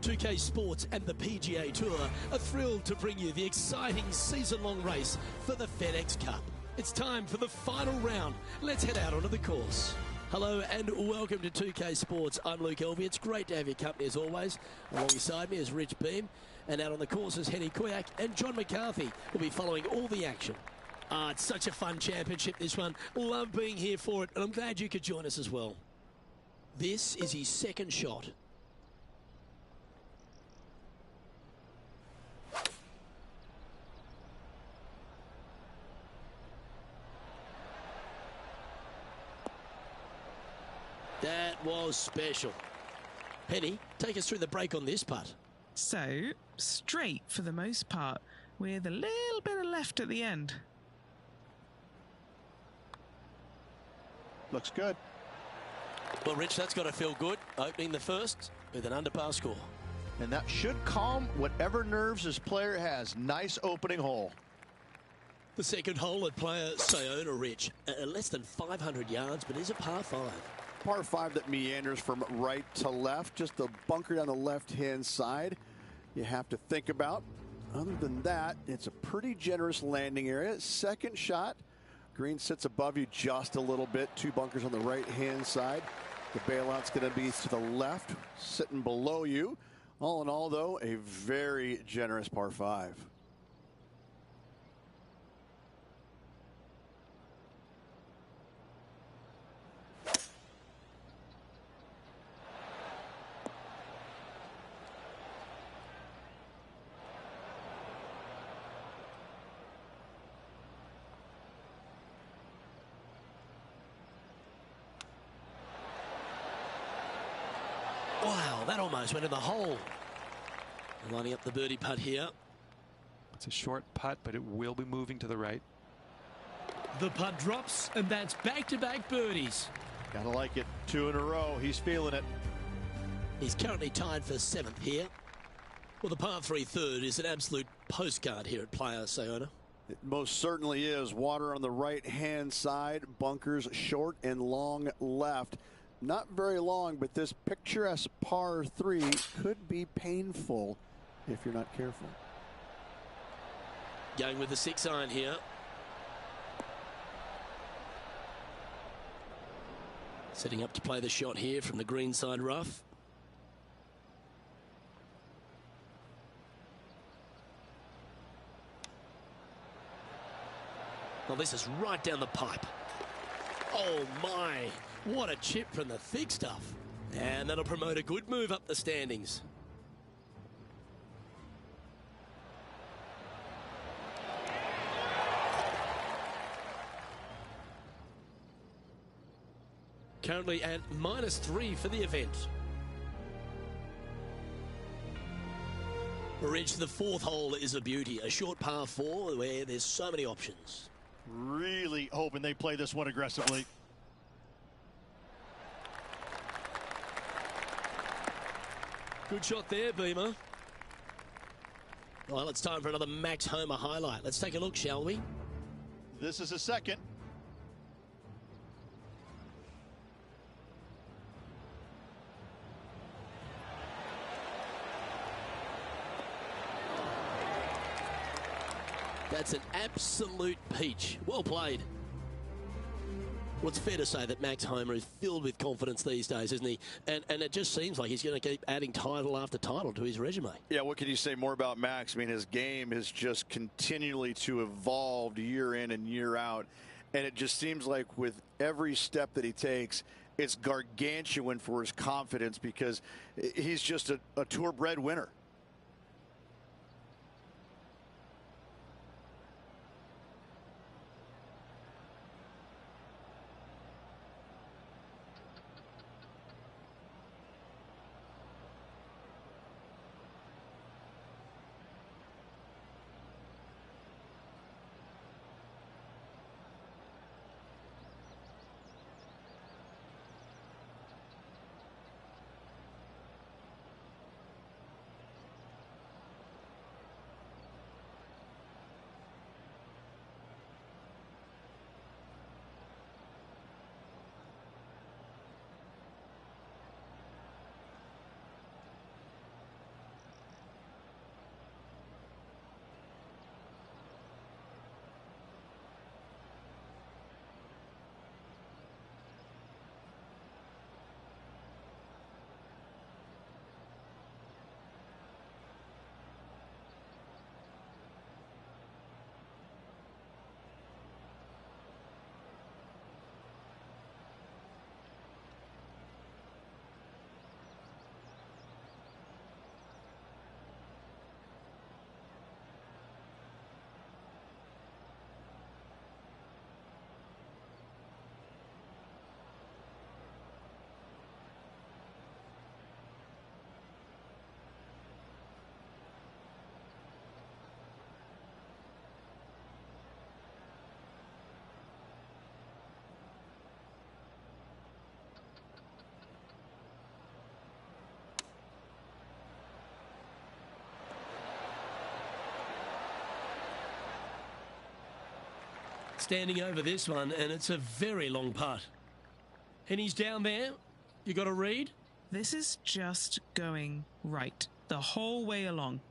2K Sports and the PGA Tour are thrilled to bring you the exciting season-long race for the FedEx Cup. It's time for the final round. Let's head out onto the course. Hello and welcome to 2K Sports. I'm Luke Elvey. It's great to have your company as always. Alongside me is Rich Beam, and out on the course is Henny Kuyak and John McCarthy will be following all the action. It's such a fun championship, this one. Love being here for it, and I'm glad you could join us as well. This is his second shot. That was special. Penny, take us through the break on this putt. So, straight for the most part, with a little bit of left at the end. Looks good. Well, Rich, that's got to feel good, opening the first with an underpass score. And that should calm whatever nerves this player has. Nice opening hole. The second hole at player Sayona, Rich. Less than 500 yards, but is a par 5. Par 5 that meanders from right to left. Just a bunker down the left-hand side you have to think about. Other than that, it's a pretty generous landing area. Second shot. Green sits above you just a little bit. 2 bunkers on the right-hand side. The bailout's going to be to the left, sitting below you. All in all, though, a very generous par 5. Wow, that almost went in the hole. Lining up the birdie putt here. It's a short putt, but it will be moving to the right. The putt drops, and that's back-to-back birdies. Gotta like it. 2 in a row. He's feeling it. He's currently tied for 7th here. Well, the par 3 third is an absolute postcard here at player Sayona. It most certainly is. Water on the right-hand side. Bunkers short and long left. Not very long, but this picturesque par 3 could be painful if you're not careful. Going with the 6 iron here. Setting up to play the shot here from the green side rough. Well, this is right down the pipe. Oh my, what a chip from the thick stuff. And that'll promote a good move up the standings. Currently at -3 for the event. Rich, the 4th hole is a beauty. A short par 4 where there's so many options. Really hoping they play this one aggressively. Good shot there, Beamer. Well, it's time for another Max Homa highlight. Let's take a look, shall we? This is a second. That's an absolute peach. Well played. Well, it's fair to say that Max Homa is filled with confidence these days, isn't he? And it just seems like he's going to keep adding title after title to his resume. Yeah, what can you say more about Max? I mean, his game has just continually to evolve year in and year out. And it just seems like with every step that he takes, it's gargantuan for his confidence because he's just a tour-bred winner. standing over this one, and it's a very long putt. And he's down there. You got to read? This is just going right the whole way along.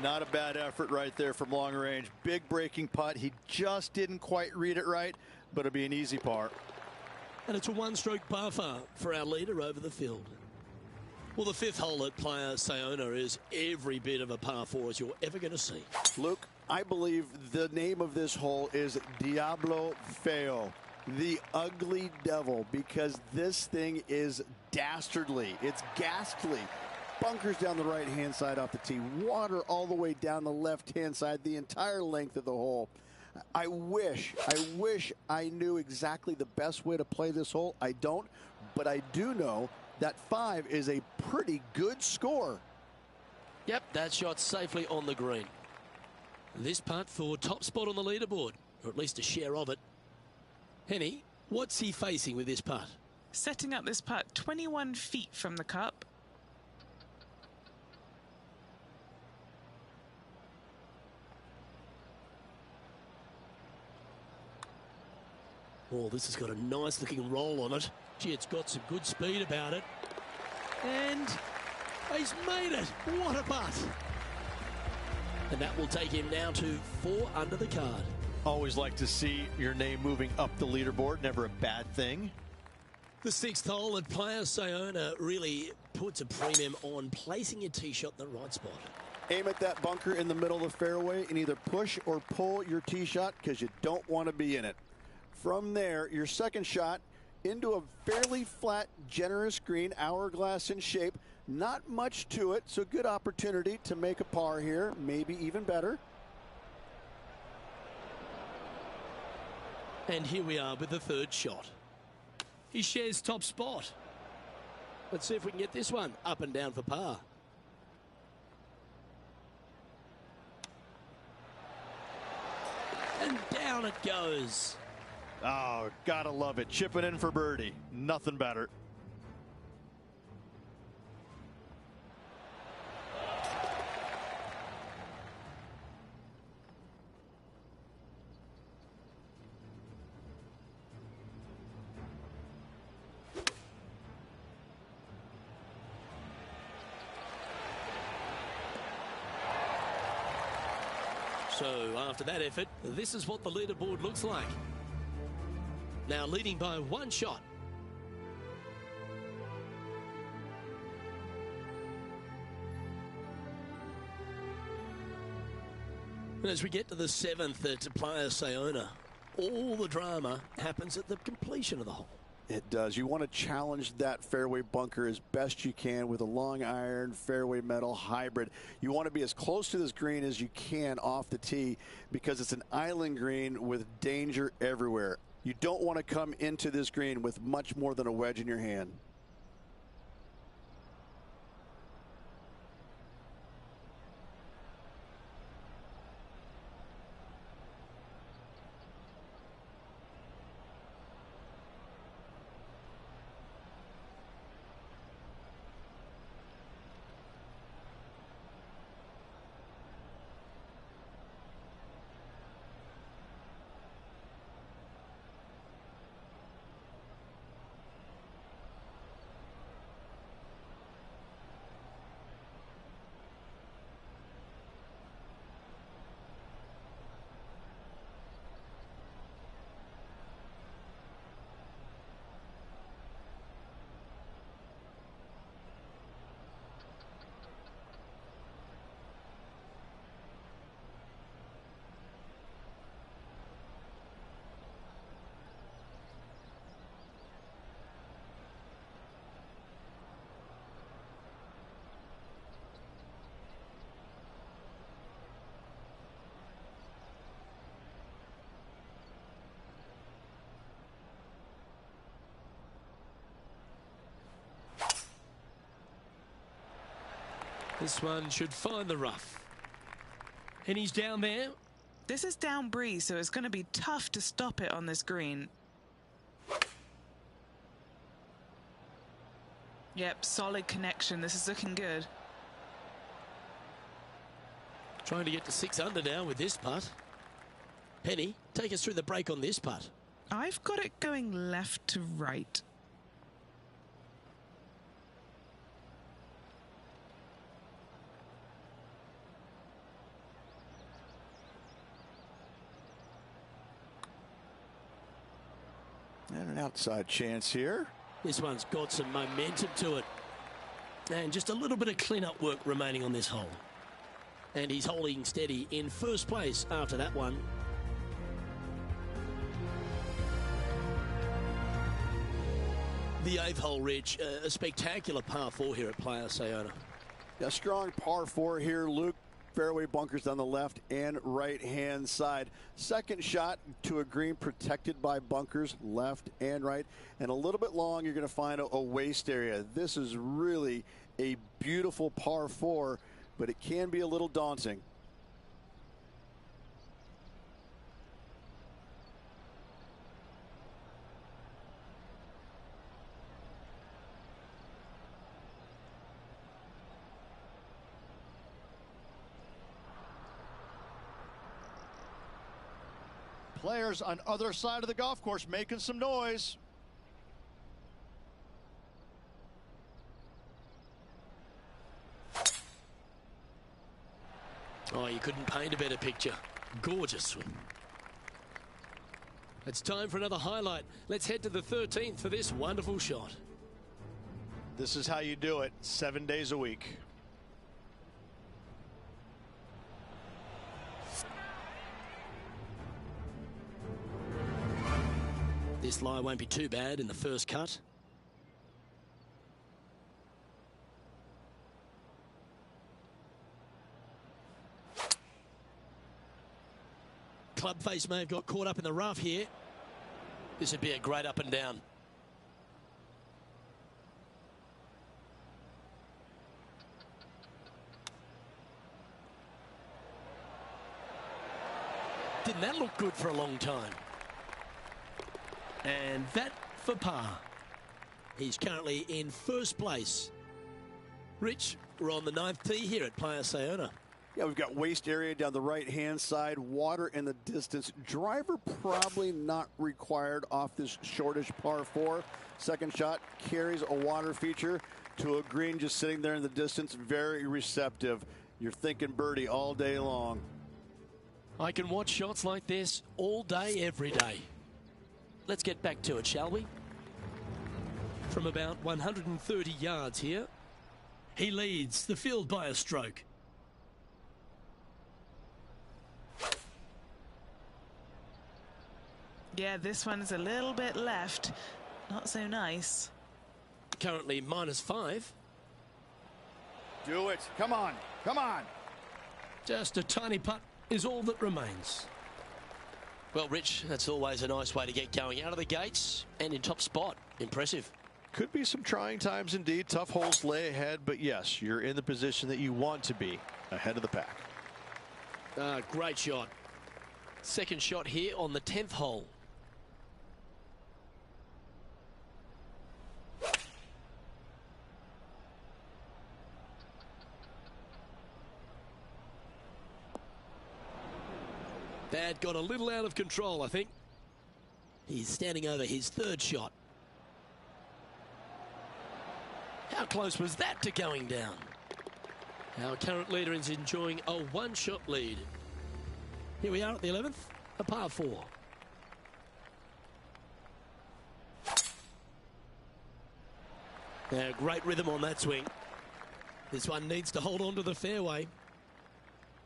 Not a bad effort right there from long range. Big breaking putt. He just didn't quite read it right, but it'll be an easy par. And it's a one-stroke buffer for our leader over the field. Well, the fifth hole at Playa Sayona is every bit of a par 4 as you're ever going to see. Luke, I believe the name of this hole is Diablo Feo, the ugly devil, because this thing is dastardly. It's ghastly. Bunkers down the right-hand side off the tee. Water all the way down the left-hand side, the entire length of the hole. I wish I knew exactly the best way to play this hole. I don't, but I do know that 5 is a pretty good score. Yep, that shot safely on the green. This putt for top spot on the leaderboard, or at least a share of it. Henny, what's he facing with this putt? Setting up this putt 21 feet from the cup. Oh, this has got a nice looking roll on it. Gee, it's got some good speed about it. And he's made it. What a putt. And that will take him now to 4 under the card. Always like to see your name moving up the leaderboard. Never a bad thing. The 6th hole at Playa Sayona really puts a premium on placing your tee shot in the right spot. Aim at that bunker in the middle of the fairway and either push or pull your tee shot because you don't want to be in it. From there, your second shot into a fairly flat, generous green, hourglass in shape. Not much to it, so good opportunity to make a par here, maybe even better. And here we are with the 3rd shot. He shares top spot. Let's see if we can get this one up and down for par. And down it goes. Oh, gotta love it. Chipping in for birdie. Nothing better. So after that effort, this is what the leaderboard looks like. Now leading by 1 shot. And as we get to the 7th at Playa Sayona, all the drama happens at the completion of the hole. It does. You want to challenge that fairway bunker as best you can with a long iron fairway metal hybrid. You want to be as close to this green as you can off the tee because it's an island green with danger everywhere. You don't want to come into this green with much more than a wedge in your hand. This one should find the rough. And he's down there. This is down breeze, so it's going to be tough to stop it on this green. Yep, solid connection. This is looking good. Trying to get to 6 under now with this putt. Penny, take us through the break on this putt. I've got it going left to right. And an outside chance here. This one's got some momentum to it. And just a little bit of clean-up work remaining on this hole. And he's holding steady in first place after that one. The 8th hole, Rich, a spectacular par 4 here at Playa Sayona. A strong par 4 here, Luke. Fairway bunkers on the left and right hand side. Second shot to a green protected by bunkers left and right, and a little bit long. You're going to find a waste area. This is really a beautiful par 4, but it can be a little daunting. Players on other side of the golf course making some noise. Oh, you couldn't paint a better picture. Gorgeous swing. It's time for another highlight. Let's head to the 13th for this wonderful shot. This is how you do it 7 days a week. This lie won't be too bad in the first cut. Club face may have got caught up in the rough here. This would be a great up and down. Didn't that look good for a long time? And that for par. He's currently in first place. Rich, we're on the 9th tee here at Playa Sayona. Yeah, we've got waste area down the right-hand side, water in the distance. Driver probably not required off this shortish par 4. Second shot carries a water feature to a green just sitting there in the distance. Very receptive. You're thinking birdie all day long. I can watch shots like this all day, every day. Let's get back to it, shall we? From about 130 yards here, he leads the field by a stroke. Yeah, this one's a little bit left. Not so nice. Currently -5. Do it. Come on. Come on. Just a tiny putt is all that remains. Well, Rich, that's always a nice way to get going out of the gates and in top spot. Impressive. Could be some trying times indeed. Tough holes lay ahead, but yes, you're in the position that you want to be, ahead of the pack. Great shot. Second shot here on the 10th hole. That got a little out of control, I think. He's standing over his third shot. How close was that to going down? Our current leader is enjoying a one-shot lead. Here we are at the 11th, a par 4. Great rhythm on that swing. This one needs to hold on to the fairway.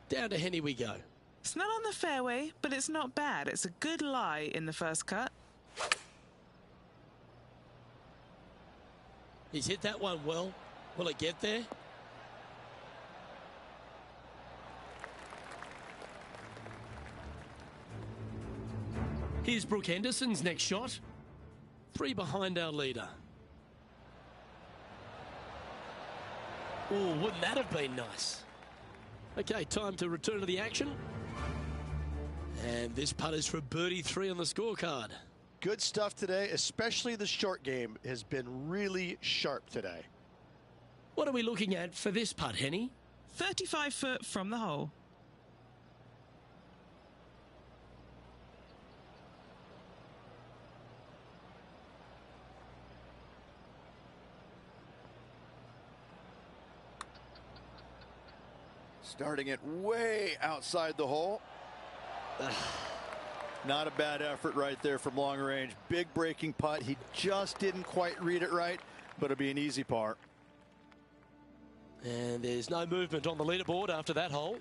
Down to Henny we go. It's not on the fairway, but it's not bad. It's a good lie in the first cut. He's hit that one well. Will it get there? Here's Brooke Henderson's next shot. 3 behind our leader. Oh, wouldn't that have been nice? Okay, time to return to the action. And this putt is for birdie 3 on the scorecard. Good stuff today, especially the short game has been really sharp today. What are we looking at for this putt, Henny? 35 foot from the hole. Starting it way outside the hole. Not a bad effort right there from long range. Big breaking putt. He just didn't quite read it right, but it'll be an easy par. And there's no movement on the leaderboard after that hole.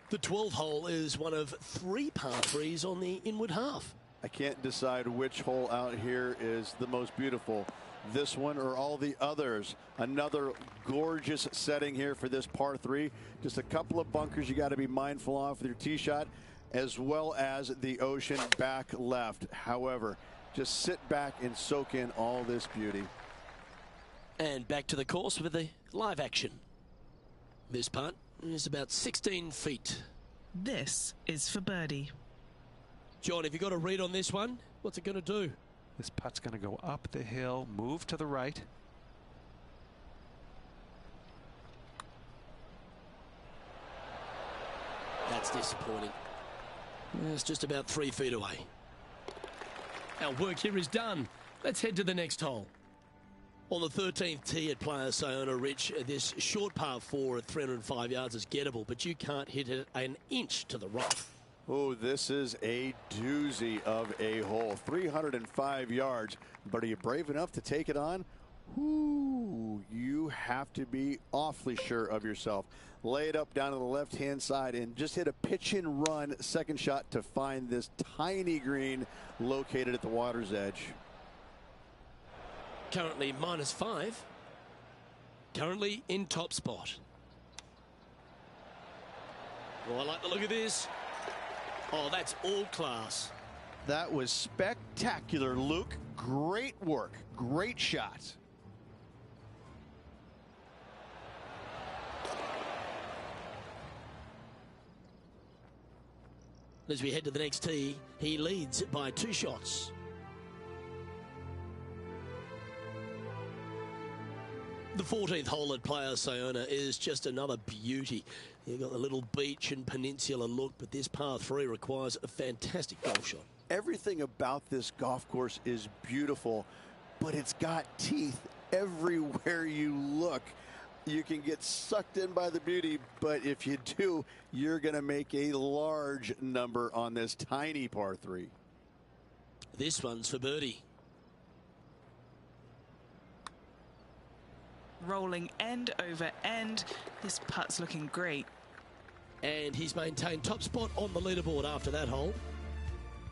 The 12th hole is one of 3 par 3s on the inward half. I can't decide which hole out here is the most beautiful. This one or all the others. Another gorgeous setting here for this par 3. Just a couple of bunkers you got to be mindful of with your tee shot, as well as the ocean back left. However, just sit back and soak in all this beauty. And back to the course with the live action. This putt is about 16 feet. This is for birdie. John, have you got a read on this one? What's it going to do? This putt's going to go up the hill, move to the right. That's disappointing. It's just about 3 feet away. Our work here is done. Let's head to the next hole. On the 13th tee at Playa Sayona, Rich, this short par 4 at 305 yards is gettable, but you can't hit it an inch to the right. Oh, this is a doozy of a hole. 305 yards, but are you brave enough to take it on? Ooh, you have to be awfully sure of yourself. Lay it up down to the left-hand side and just hit a pitch and run second shot to find this tiny green located at the water's edge. Currently -5. Currently in top spot. Oh, I like the look of this. Oh, that's all class. That was spectacular, Luke. Great work. Great shot. As we head to the next tee, he leads by 2 shots. The 14th hole at Playa Sayona is just another beauty. You've got the little beach and peninsula look, but this par 3 requires a fantastic golf shot. Everything about this golf course is beautiful, but it's got teeth everywhere you look. You can get sucked in by the beauty, but if you do, you're going to make a large number on this tiny par 3. This one's for birdie. Rolling end over end. This putt's looking great. And he's maintained top spot on the leaderboard after that hole.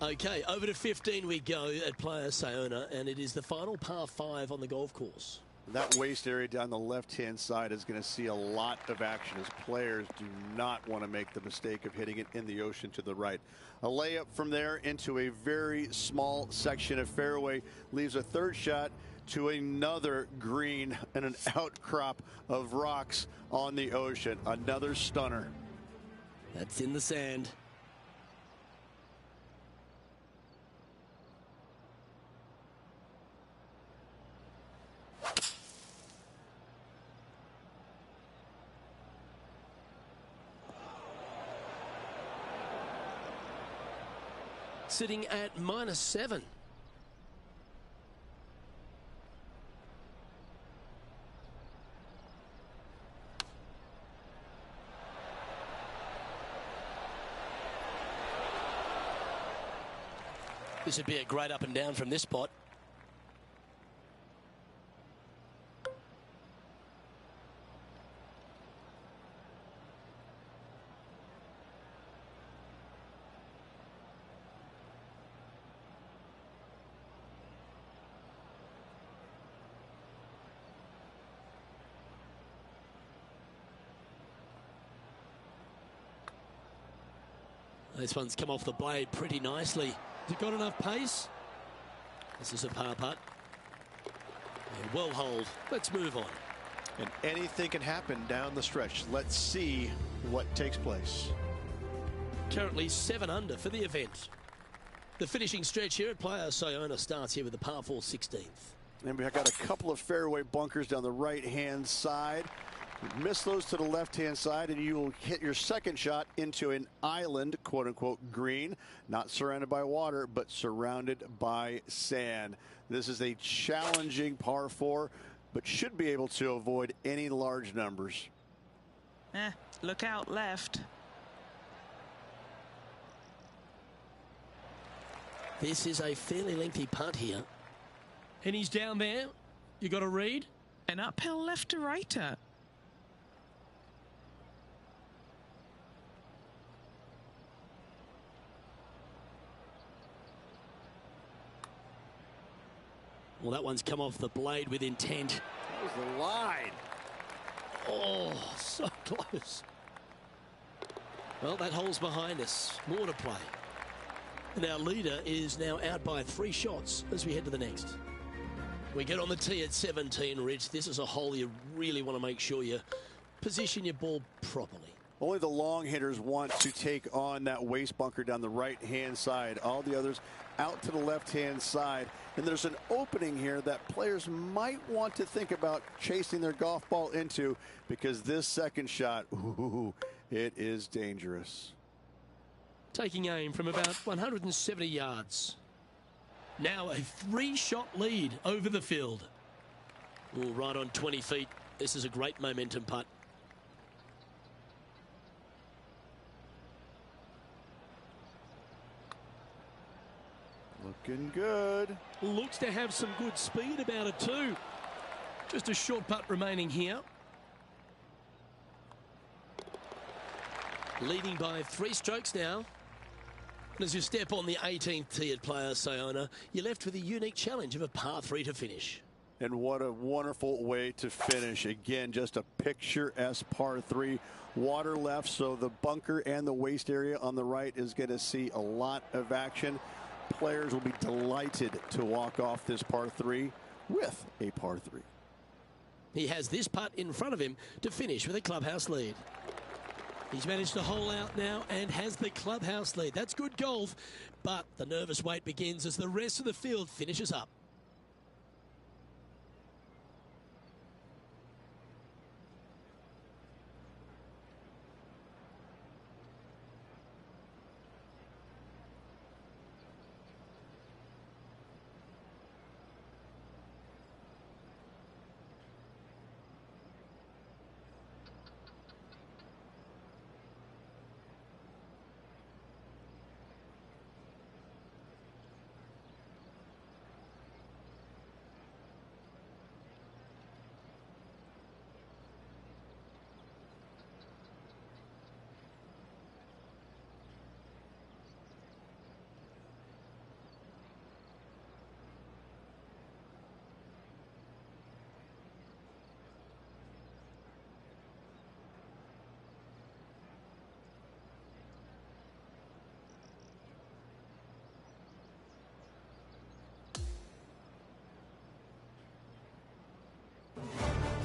Okay, over to 15 we go at Playa Sayona, and it is the final par 5 on the golf course. That waist area down the left-hand side is going to see a lot of action as players do not want to make the mistake of hitting it in the ocean to the right. A layup from there into a very small section of fairway leaves a third shot to another green and an outcrop of rocks on the ocean. Another stunner. That's in the sand. Sitting at -7. This would be a great up and down from this spot. This one's come off the blade pretty nicely. Has it got enough pace? This is a par putt. Yeah, well holed. Let's move on. And anything can happen down the stretch. Let's see what takes place. Currently 7 under for the event. The finishing stretch here at Playa Sayona starts here with the par 4 16th. And we've got a couple of fairway bunkers down the right-hand side. Miss those to the left-hand side, and you will hit your second shot into an island, quote-unquote, green. Not surrounded by water, but surrounded by sand. This is a challenging par 4, but should be able to avoid any large numbers. Look out left. This is a fairly lengthy putt here. And he's down there. You got to read. An uphill left to righter. Well, that one's come off the blade with intent. That was the line. Oh, so close. Well, that hole's behind us. More to play. And our leader is now out by 3 shots as we head to the next. We get on the tee at 17, Rich. This is a hole you really want to make sure you position your ball properly. Only the long hitters want to take on that waste bunker down the right-hand side. All the others out to the left-hand side. And there's an opening here that players might want to think about chasing their golf ball into, because this second shot, ooh, it is dangerous. Taking aim from about 170 yards. Now a 3-shot lead over the field. Ooh, right on 20 feet. This is a great momentum putt. Looking good. Looks to have some good speed about it too. Just a short putt remaining here. Leading by 3 strokes now. And as you step on the 18th tee at Players Sayona, you're left with a unique challenge of a par 3 to finish. And what a wonderful way to finish. Again, just a picturesque par 3. Water left, so the bunker and the waste area on the right is going to see a lot of action. Players will be delighted to walk off this par 3 with a par 3. He has this putt in front of him to finish with a clubhouse lead. He's managed to hole out now and has the clubhouse lead. That's good golf, but the nervous wait begins as the rest of the field finishes up.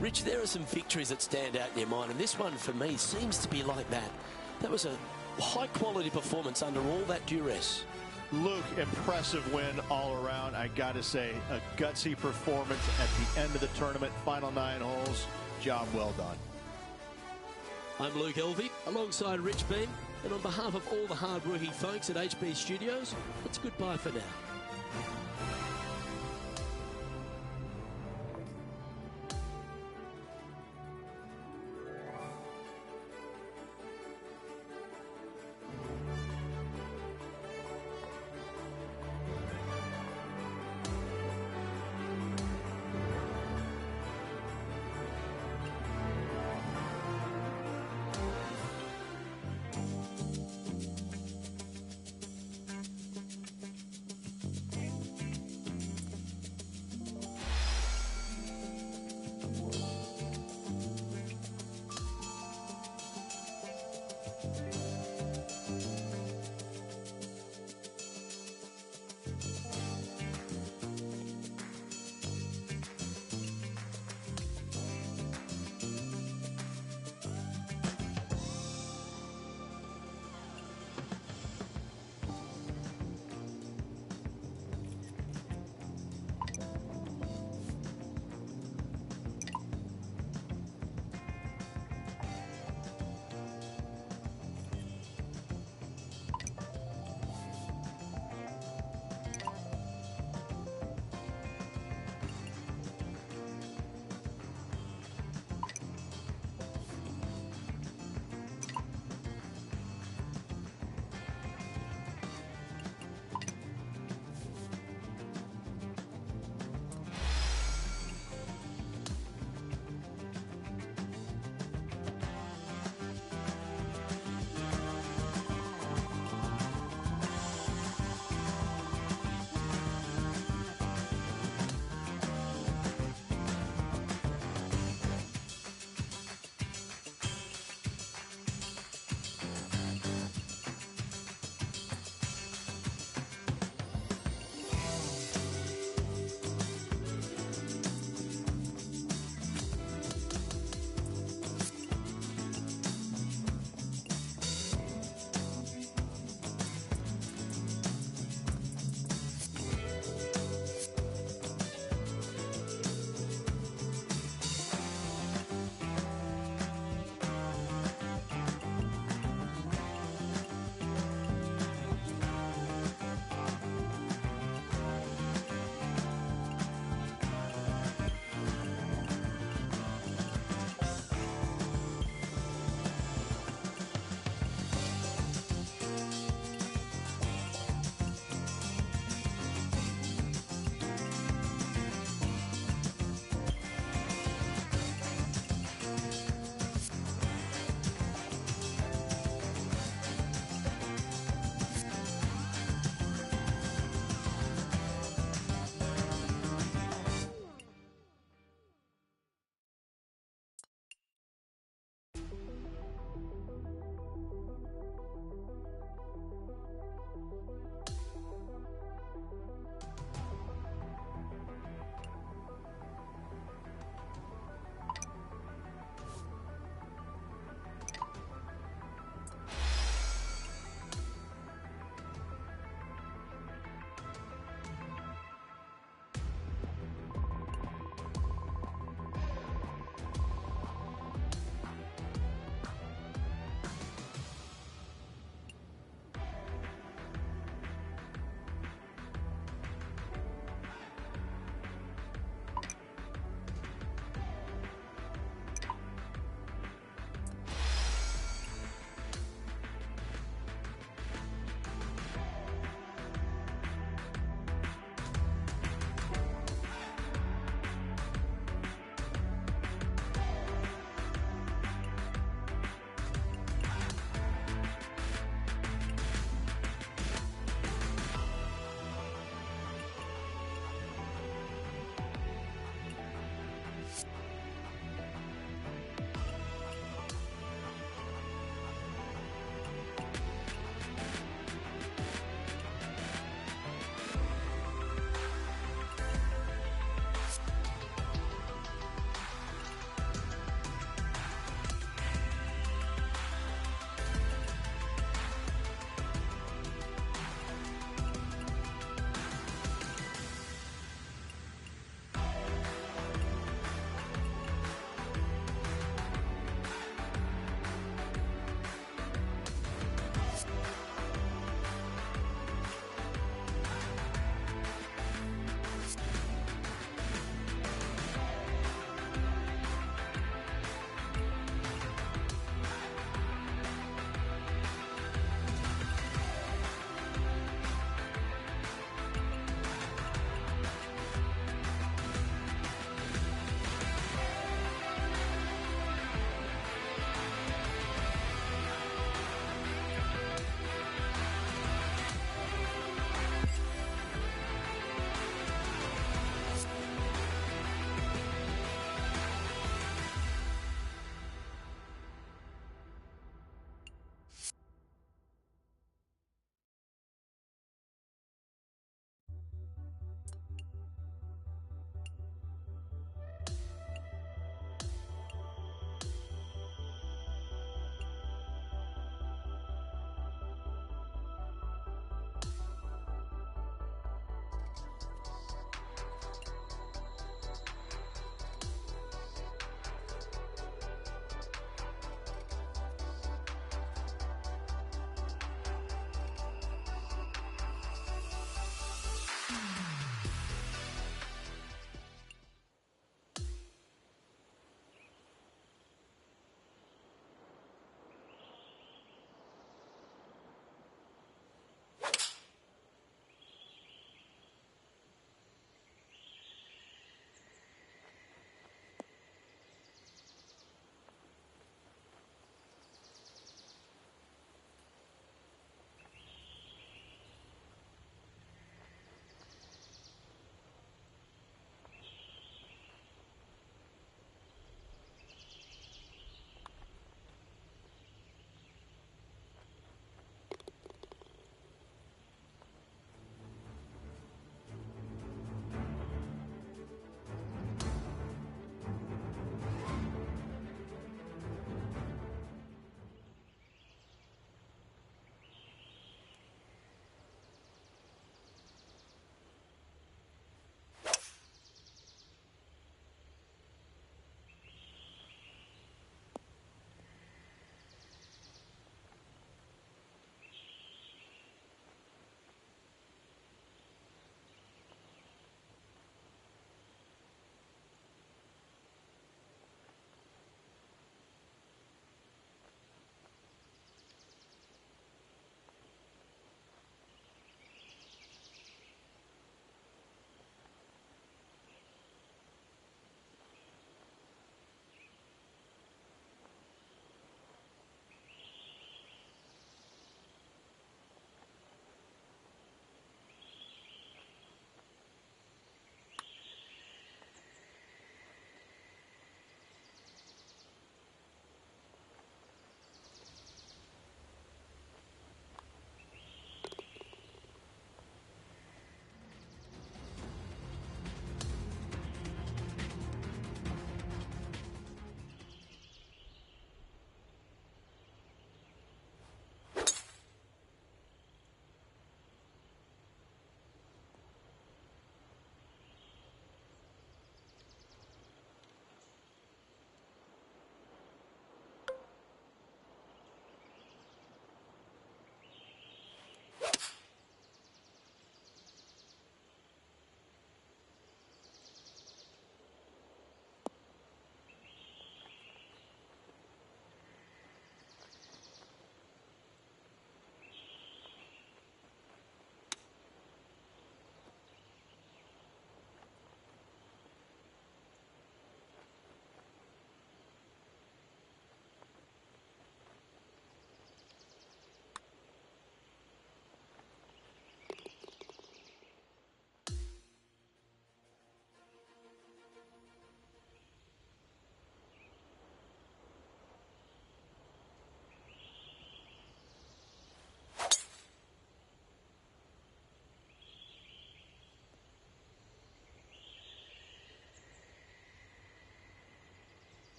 Rich, there are some victories that stand out in your mind, and this one for me seems to be like that. That was a high-quality performance under all that duress. Luke, impressive win all around. I got to say, a gutsy performance at the end of the tournament. Final 9 holes. Job well done. I'm Luke Elvey, alongside Rich Beam, and on behalf of all the hard-working folks at HB Studios, it's goodbye for now.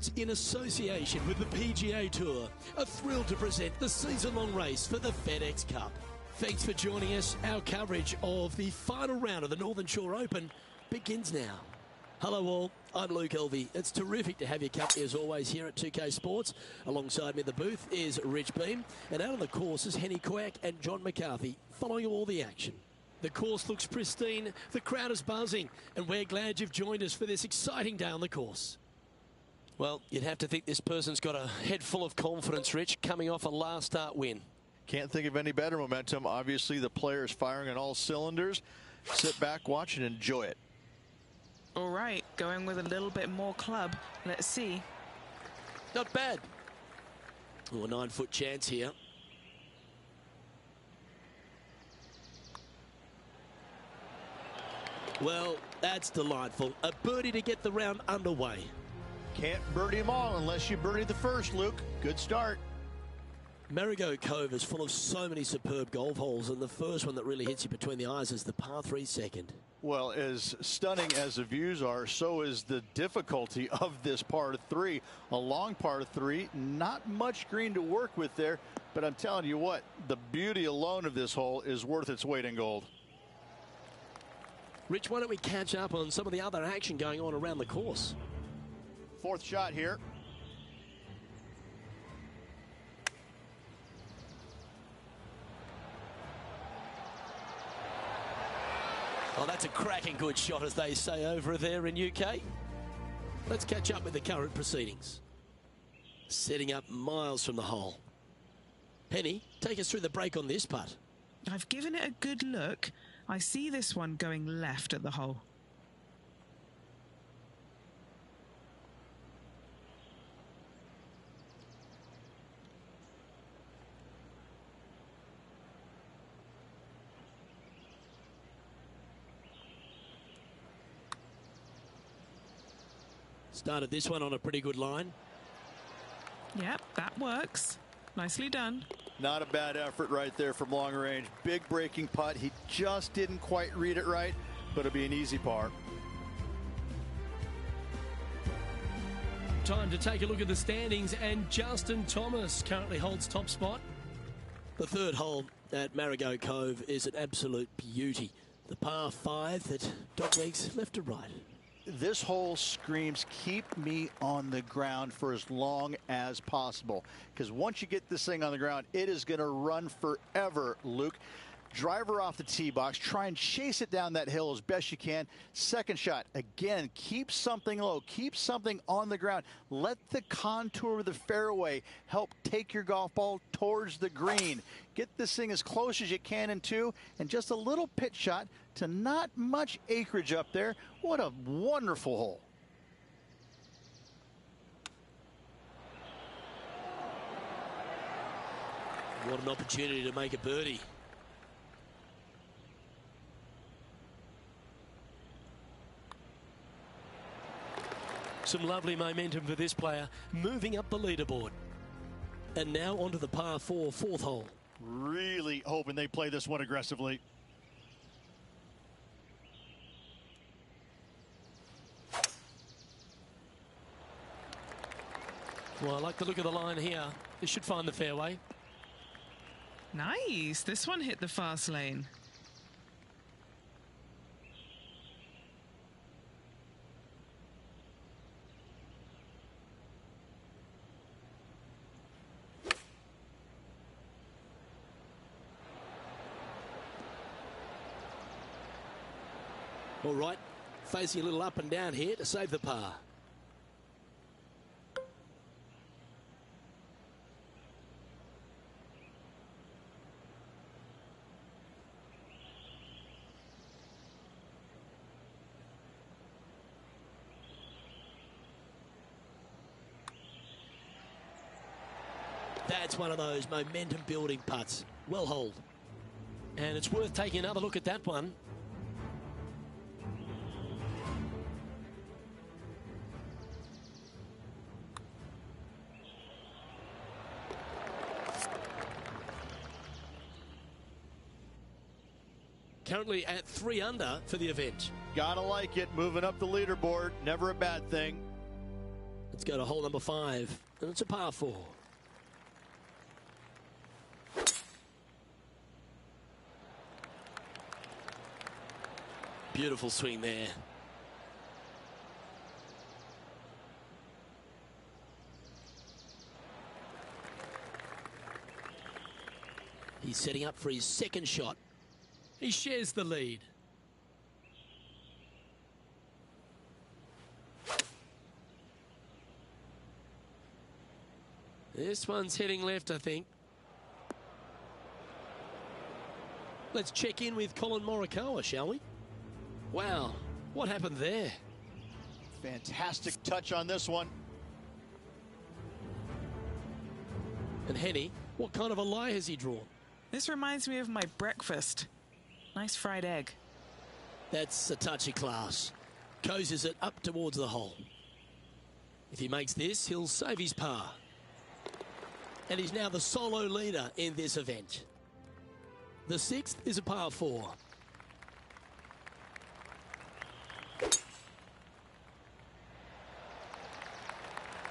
Sports, in association with the PGA Tour, are thrilled to present the season-long race for the FedEx Cup. Thanks for joining us. Our coverage of the final round of the Northern Shore Open begins now. Hello all, I'm Luke Elvey. It's terrific to have your company as always here at 2K Sports. Alongside me in the booth is Rich Beam, and out on the course is Henny Quack and John McCarthy following all the action. The course looks pristine, the crowd is buzzing, and we're glad you've joined us for this exciting day on the course. Well, you'd have to think this person's got a head full of confidence, Rich, coming off a last start win. Can't think of any better momentum. Obviously, the player's firing on all cylinders. Sit back, watch, and enjoy it. All right, going with a little bit more club. Let's see. Not bad. Oh, a 9-foot chance here. Well, that's delightful. A birdie to get the round underway. Can't birdie them all unless you birdie the first, Luke. Good start. Marigot Cove is full of so many superb golf holes, and the first one that really hits you between the eyes is the par 3 second. Well, as stunning as the views are, so is the difficulty of this par 3. A long par 3, not much green to work with there, but I'm telling you what, the beauty alone of this hole is worth its weight in gold. Rich, why don't we catch up on some of the other action going on around the course? Fourth shot here. Oh, that's a cracking good shot, as they say over there in UK. Let's catch up with the current proceedings. Setting up miles from the hole. Henny, take us through the break on this putt. I've given it a good look. I see this one going left at the hole. Started this one on a pretty good line. Yep, that works. Nicely done. Not a bad effort right there from long range. Big breaking putt. He just didn't quite read it right, but it'll be an easy par. Time to take a look at the standings, and Justin Thomas currently holds top spot. The third hole at Marigot Cove is an absolute beauty. The par 5 that doglegs left to right. This hole screams, keep me on the ground for as long as possible. Because once you get this thing on the ground, it is going to run forever, Luke. Driver off the tee box. Try and chase it down that hill as best you can. Second shot. Again, keep something low. Keep something on the ground. Let the contour of the fairway help take your golf ball towards the green. Get this thing as close as you can in 2, and just a little pitch shot to not much acreage up there. What a wonderful hole. What an opportunity to make a birdie. Some lovely momentum for this player, moving up the leaderboard. And now onto the par 4 fourth hole. Really hoping they play this one aggressively. Well, I like the look of the line here. This should find the fairway. Nice. This one hit the fast lane. All right, facing a little up and down here to save the par. That's one of those momentum building putts. Well holed. And it's worth taking another look at that one. Currently at 3 under for the event. Gotta like it. Moving up the leaderboard. Never a bad thing. Let's go to hole number 5, and it's a par 4. Beautiful swing there. He's setting up for his second shot. He shares the lead. This one's heading left, I think. Let's check in with Colin Morikawa, shall we? Wow, what happened there? Fantastic touch on this one. And Henny, what kind of a lie has he drawn? This reminds me of my breakfast. Nice fried egg. That's a touchy class. Coases it up towards the hole. If he makes this, he'll save his par. And he's now the solo leader in this event. The 6th is a par 4.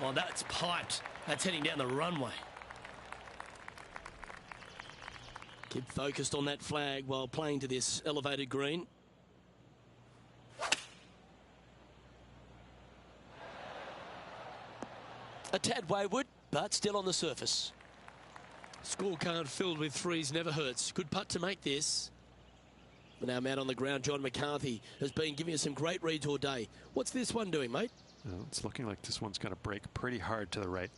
Oh, that's piped. That's heading down the runway. Keep focused on that flag while playing to this elevated green. A tad wayward, but still on the surface. Scorecard filled with threes never hurts. Good putt to make this. But now man on the ground, John McCarthy, has been giving us some great reads all day. What's this one doing, mate? Well, it's looking like this one's going to break pretty hard to the right.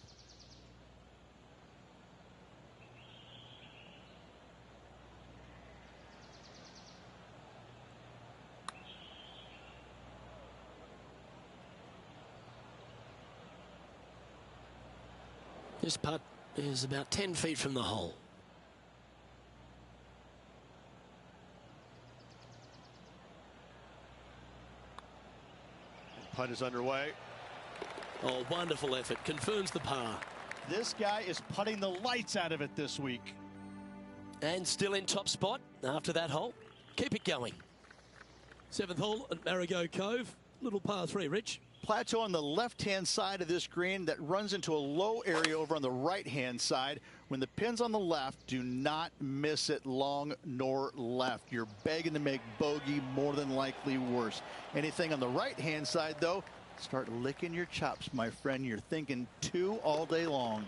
This putt is about 10 feet from the hole. Putt is underway. Oh, wonderful effort. Confirms the par. This guy is putting the lights out of it this week. And still in top spot after that hole. Keep it going. 7th hole at Marigot Cove. Little par 3, Rich. Plateau on the left-hand side of this green that runs into a low area over on the right-hand side. When the pin's on the left, do not miss it long nor left. You're begging to make bogey, more than likely worse. Anything on the right-hand side, though, start licking your chops, my friend. You're thinking 2 all day long.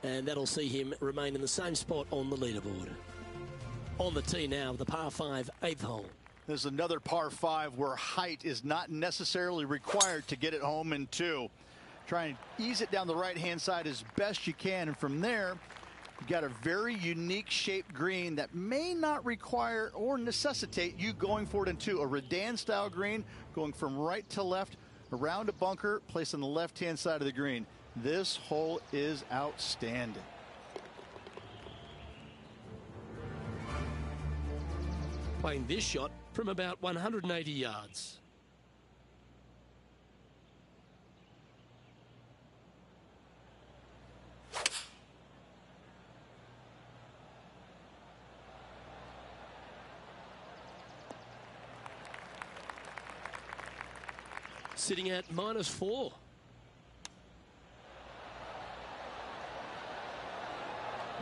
And that'll see him remain in the same spot on the leaderboard. On the tee now, the par 5, 8th hole. There's another par 5 where height is not necessarily required to get it home in 2. Try and ease it down the right-hand side as best you can. And from there, you got a very unique shaped green that may not require or necessitate you going for it in 2. A Redan-style green going from right to left around a bunker placed on the left-hand side of the green. This hole is outstanding. Playing this shot from about 180 yards. Sitting at -4.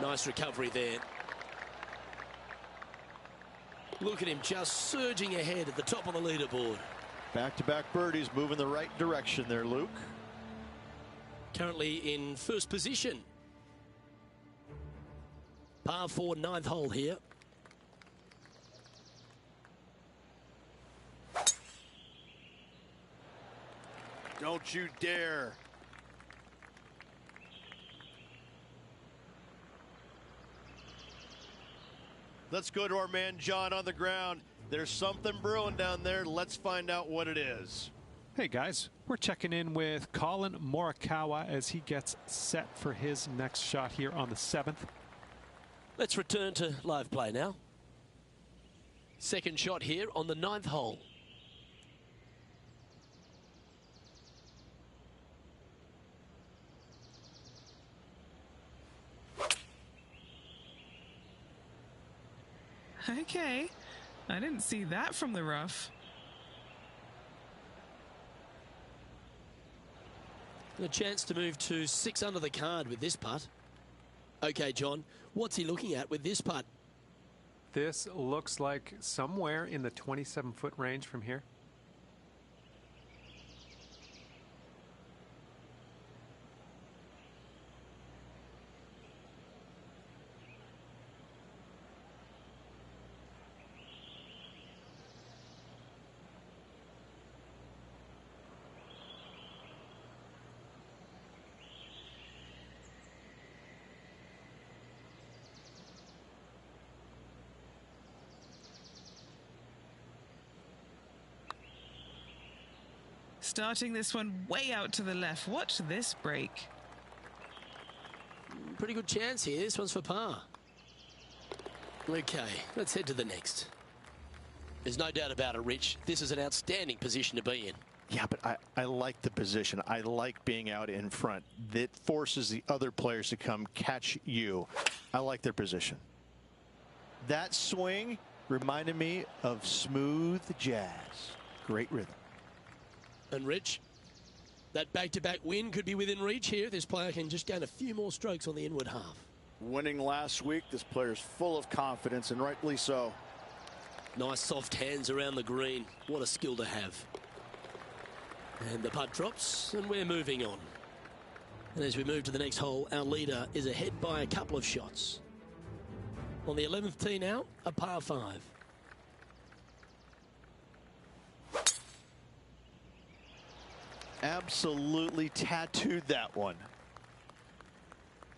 Nice recovery there. Look at him just surging ahead at the top of the leaderboard. Back-to-back birdies, moving the right direction there, Luke. Currently in first position. Par 4, 9th hole here. Don't you dare. Let's go to our man John on the ground. There's something brewing down there. Let's find out what it is. Hey guys, we're checking in with Colin Morikawa as he gets set for his next shot here on the 7th. Let's return to live play now. Second shot here on the 9th hole. Okay, I didn't see that from the rough. A chance to move to 6 under the card with this putt. Okay, John, what's he looking at with this putt? This looks like somewhere in the 27-foot range from here. Starting this one way out to the left. Watch this break. Pretty good chance here. This one's for par. Okay, let's head to the next. There's no doubt about it, Rich. This is an outstanding position to be in. Yeah, but I like the position. I like being out in front. That forces the other players to come catch you. I like their position. That swing reminded me of smooth jazz. Great rhythm. And Rich, that back-to-back win could be within reach here. This player can just gain a few more strokes on the inward half. Winning last week, this player's full of confidence, and rightly so. Nice soft hands around the green. What a skill to have. And the putt drops, and we're moving on. And as we move to the next hole, our leader is ahead by a couple of shots. On the 11th tee now, a par 5. Absolutely tattooed that one.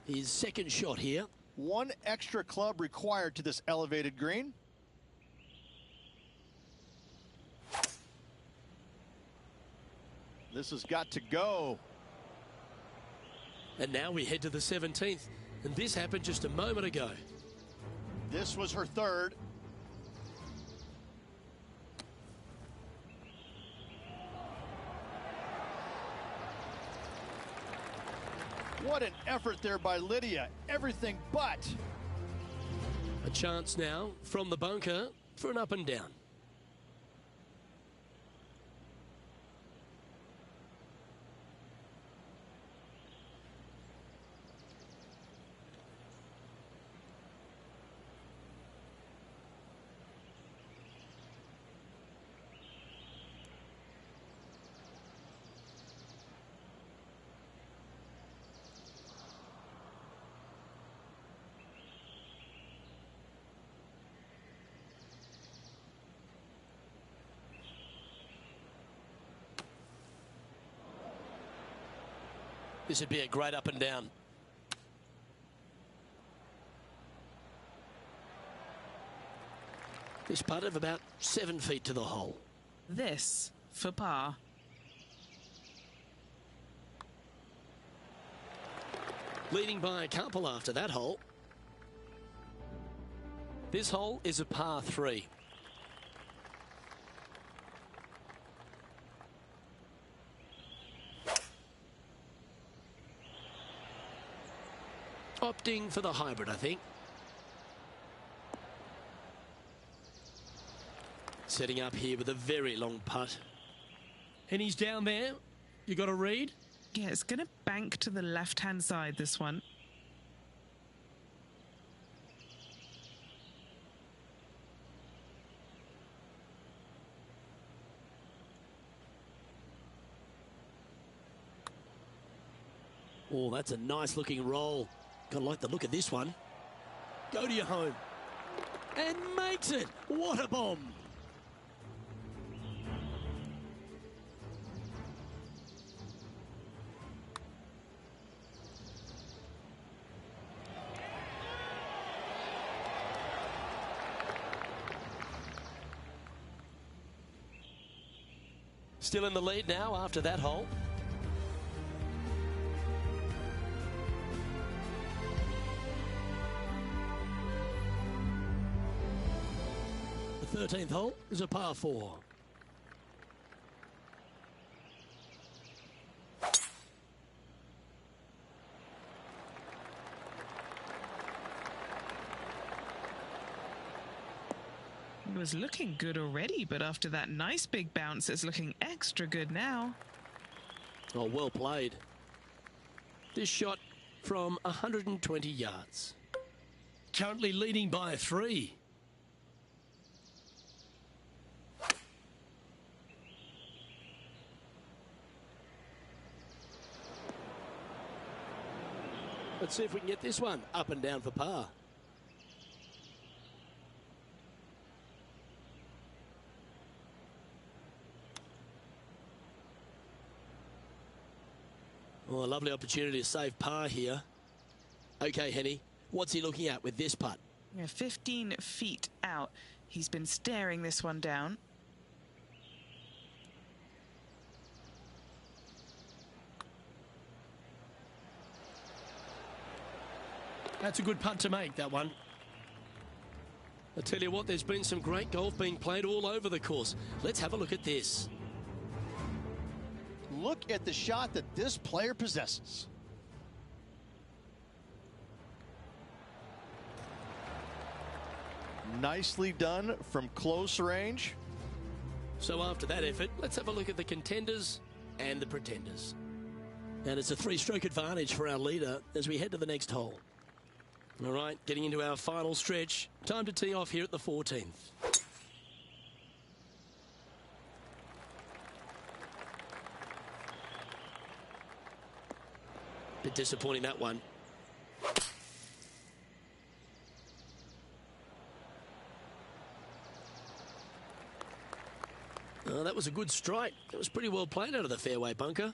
His second shot here. One extra club required to this elevated green. This has got to go. And now we head to the 17th. And this happened just a moment ago. This was her third. What an effort there by Lydia. Everything but. A chance now from the bunker for an up and down. This would be a great up and down. This putt of about 7 feet to the hole. This for par. Leading by a couple after that hole. This hole is a par 3. Opting for the hybrid, I think. Setting up here with a very long putt. And he's down there. You got to read. Yeah, it's going to bank to the left-hand side, this one. Oh, that's a nice looking roll. Gotta like the look of this one. Go to your home. And makes it. What a bomb. Still in the lead now after that hole. The 13th hole is a par 4. It was looking good already, but after that nice big bounce, it's looking extra good now. Oh, well played. This shot from 120 yards. Currently leading by 3. Let's see if we can get this one up and down for par. Well, a lovely opportunity to save par here. Okay, Henny, what's he looking at with this putt? Yeah, 15 feet out. He's been staring this one down. That's a good putt to make, that one. I tell you what, there's been some great golf being played all over the course. Let's have a look at this. Look at the shot that this player possesses. Nicely done from close range. So after that effort, let's have a look at the contenders and the pretenders. And it's a 3-stroke advantage for our leader as we head to the next hole. All right, getting into our final stretch. Time to tee off here at the 14th. Bit disappointing, that one. Oh, that was a good strike. It was pretty well played out of the fairway bunker.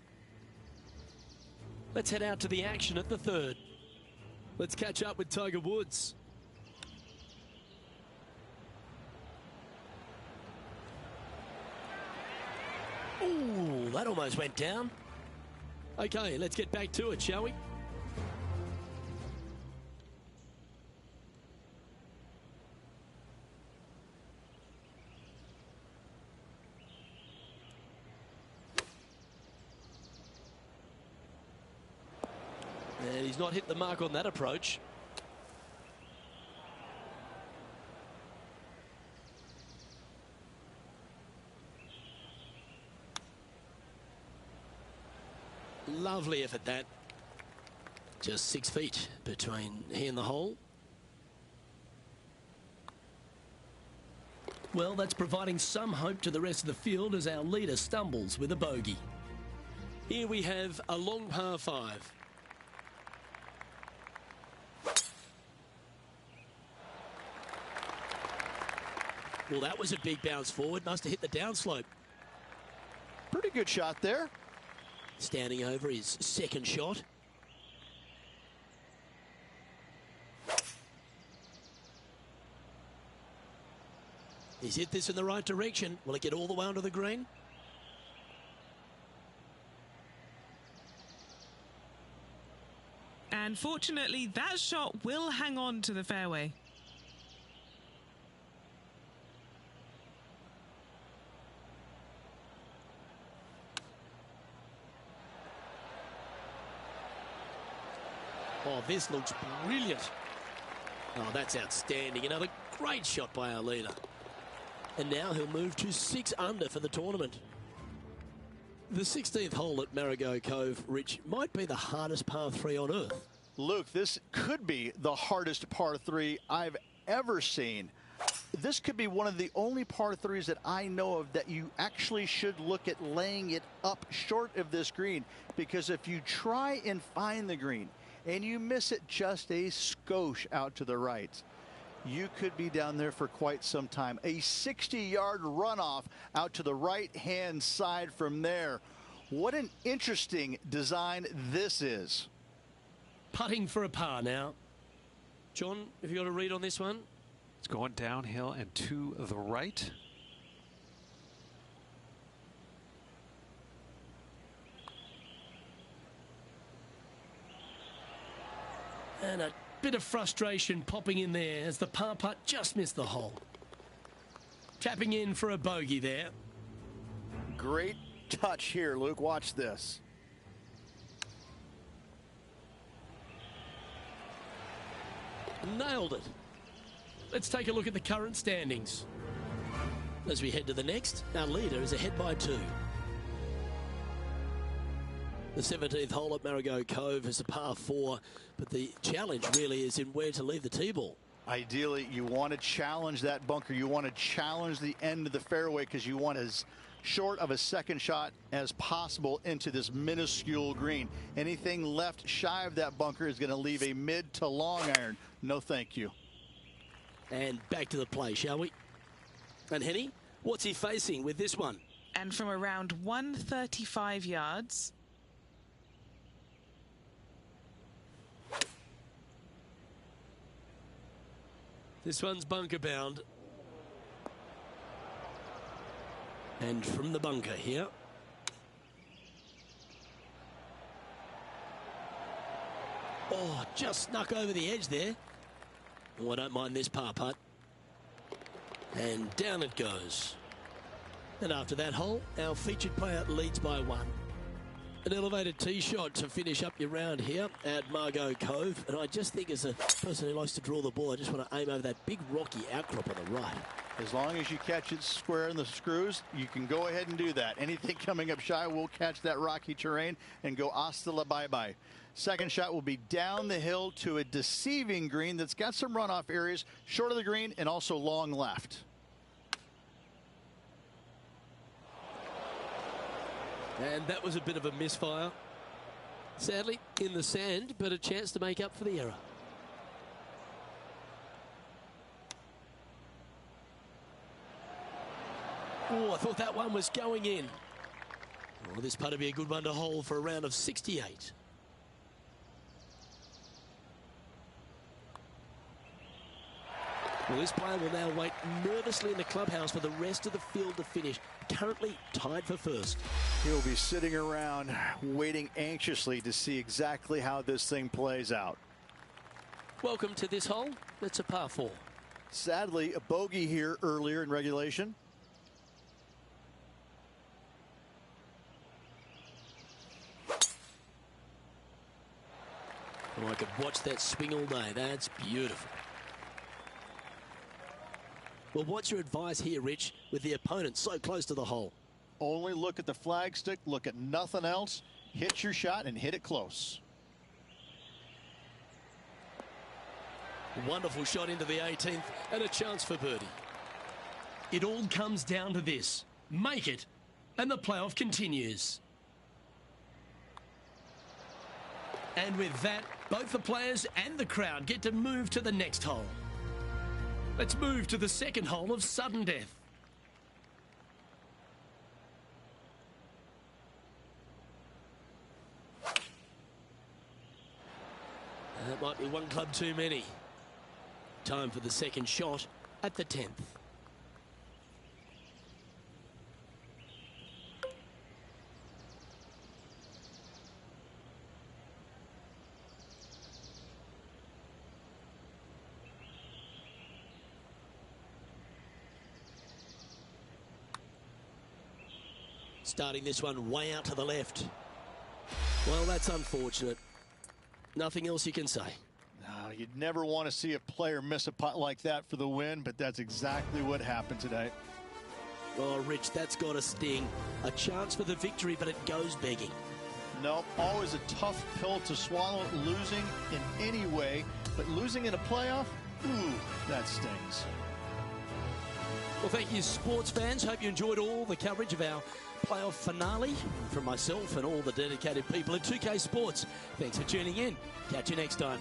Let's head out to the action at the 3rd. Let's catch up with Tiger Woods. Ooh, that almost went down. Okay, let's get back to it, shall we? And he's not hit the mark on that approach. Lovely effort, that. Just 6 feet between he and the hole. Well, that's providing some hope to the rest of the field as our leader stumbles with a bogey. Here we have a long par 5. Well, that was a big bounce forward. Must have hit the downslope. Pretty good shot there. Standing over his second shot. He's hit this in the right direction. Will it get all the way onto the green? And fortunately, that shot will hang on to the fairway. Oh, this looks brilliant. Oh, that's outstanding. Another great shot by our leader. And now he'll move to 6 under for the tournament. The 16th hole at Marigot Cove, Rich, might be the hardest par 3 on earth. Luke, this could be the hardest par 3 I've ever seen. This could be one of the only par 3s that I know of that you actually should look at laying it up short of this green, because if you try and find the green and you miss it just a skosh out to the right, you could be down there for quite some time. A 60-yard runoff out to the right-hand side from there. What an interesting design this is. Putting for a par now. John, have you got a read on this one? It's going downhill and to the right. And a bit of frustration popping in there as the par putt just missed the hole. Tapping in for a bogey there. Great touch here, Luke. Watch this. Nailed it. Let's take a look at the current standings. As we head to the next, our leader is ahead by 2. The 17th hole at Marigot Cove is a par 4, but the challenge really is in where to leave the tee ball. Ideally, you want to challenge that bunker. You want to challenge the end of the fairway because you want as short of a second shot as possible into this minuscule green. Anything left shy of that bunker is going to leave a mid to long iron. No thank you. And back to the play, shall we? And Henny, what's he facing with this one? And from around 135 yards. This one's bunker bound. And from the bunker here. Oh, just snuck over the edge there. Oh, I don't mind this par putt. And down it goes. And after that hole, our featured player leads by 1. An elevated tee shot to finish up your round here at Marigot Cove. And I just think as a person who likes to draw the ball, I just want to aim over that big rocky outcrop on the right. As long as you catch it square in the screws, you can go ahead and do that. Anything coming up shy will catch that rocky terrain and go hasta la bye-bye. Second shot will be down the hill to a deceiving green that's got some runoff areas short of the green and also long left. And that was a bit of a misfire. Sadly, in the sand, but a chance to make up for the error. Oh, I thought that one was going in. Oh, this putt would be a good one to hold for a round of 68. Well, this player will now wait nervously in the clubhouse for the rest of the field to finish. Currently tied for first. He'll be sitting around waiting anxiously to see exactly how this thing plays out. Welcome to this hole. It's a par 4. Sadly, a bogey here earlier in regulation. Oh, I could watch that swing all day. That's beautiful. Well, what's your advice here, Rich, with the opponent so close to the hole? Only look at the flagstick, look at nothing else, hit your shot and hit it close. Wonderful shot into the 18th and a chance for birdie. It all comes down to this. Make it, and the playoff continues. And with that, both the players and the crowd get to move to the next hole. Let's move to the second hole of sudden death. That might be one club too many. Time for the second shot at the 10th. Starting this one way out to the left. Well, that's unfortunate. Nothing else you can say. No, you'd never want to see a player miss a putt like that for the win, but that's exactly what happened today. Oh, Rich, that's got a sting. A chance for the victory, but it goes begging. Nope, always a tough pill to swallow, losing in any way, but losing in a playoff, ooh, that stings. Well, thank you, sports fans. Hope you enjoyed all the coverage of our playoff finale from myself and all the dedicated people at 2K Sports. Thanks for tuning in. Catch you next time.